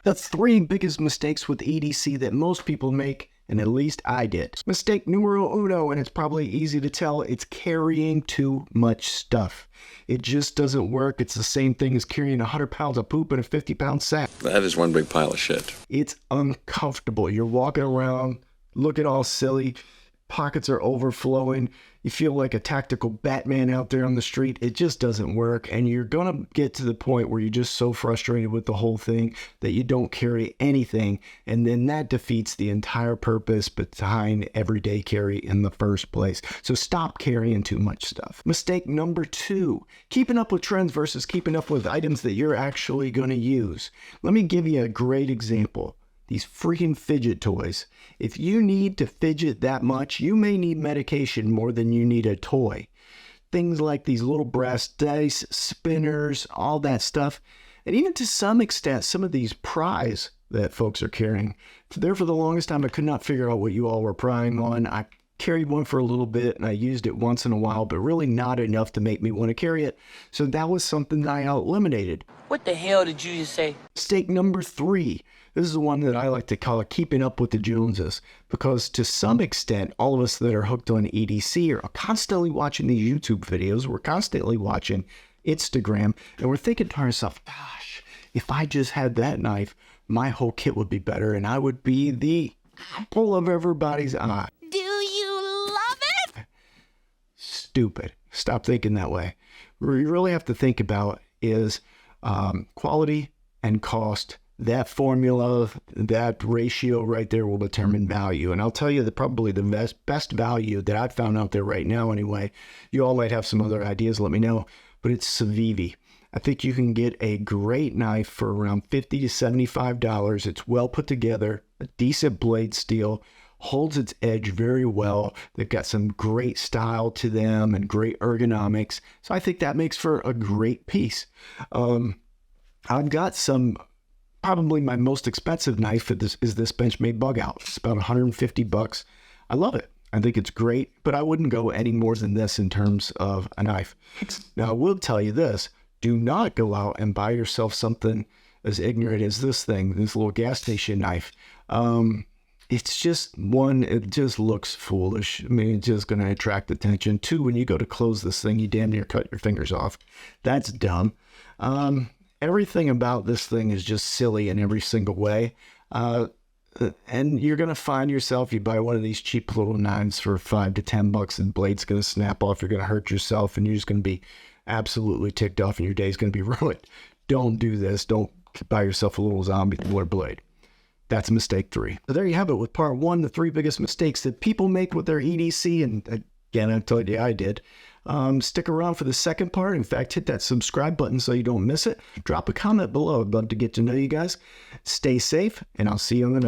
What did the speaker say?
The three biggest mistakes with EDC that most people make, and at least I did. Mistake numero uno, and it's probably easy to tell, it's carrying too much stuff. It just doesn't work. It's the same thing as carrying 100 pounds of poop in a 50-pound sack. That is one big pile of shit. It's uncomfortable. You're walking around looking all silly. Pockets are overflowing. You feel like a tactical Batman out there on the street. It just doesn't work. And you're going to get to the point where you're just so frustrated with the whole thing that you don't carry anything. And then that defeats the entire purpose behind everyday carry in the first place. So stop carrying too much stuff. Mistake number 2, keeping up with trends versus keeping up with items that you're actually going to use. Let me give you a great example. These freaking fidget toys. If you need to fidget that much, you may need medication more than you need a toy. Things like these little brass dice, spinners, all that stuff. And even to some extent, some of these pries that folks are carrying. There for the longest time, I could not figure out what you all were prying on. I carried one for a little bit and I used it once in a while, but really not enough to make me want to carry it. So that was something that I eliminated. What the hell did you just say? Mistake number 3. This is the one that I like to call keeping up with the Joneses, because to some extent, all of us that are hooked on EDC are constantly watching these YouTube videos. We're constantly watching Instagram, and we're thinking to ourselves, gosh, if I just had that knife, my whole kit would be better, and I would be the apple of everybody's eye. Do you love it? Stupid. Stop thinking that way. What you really have to think about is quality and cost. That formula, that ratio right there will determine value. And I'll tell you that probably the best value that I've found out there right now anyway, you all might have some other ideas, let me know, but it's Civivi. I think you can get a great knife for around $50 to $75. It's well put together, a decent blade steel, holds its edge very well. They've got some great style to them and great ergonomics. So I think that makes for a great piece. I've got some. Probably my most expensive knife is this Benchmade Bug Out. It's about $150. I love it. I think it's great, but I wouldn't go any more than this in terms of a knife. Now, I will tell you this. Do not go out and buy yourself something as ignorant as this thing, this little gas station knife. It's just, one, it just looks foolish. I mean, it's just going to attract attention. 2, when you go to close this thing, you damn near cut your fingers off. That's dumb. Everything about this thing is just silly in every single way. And you're going to find yourself, you buy one of these cheap little knives for $5 to $10 and the blade's going to snap off. You're going to hurt yourself and you're just going to be absolutely ticked off and your day's going to be ruined. Don't do this. Don't buy yourself a little zombie water blade. That's mistake 3. So there you have it with part 1, the 3 biggest mistakes that people make with their EDC. And again, I told you I did. Stick around for the second part. In fact, hit that subscribe button so you don't miss it. Drop a comment below. I'd love to get to know you guys. Stay safe, and I'll see you on the next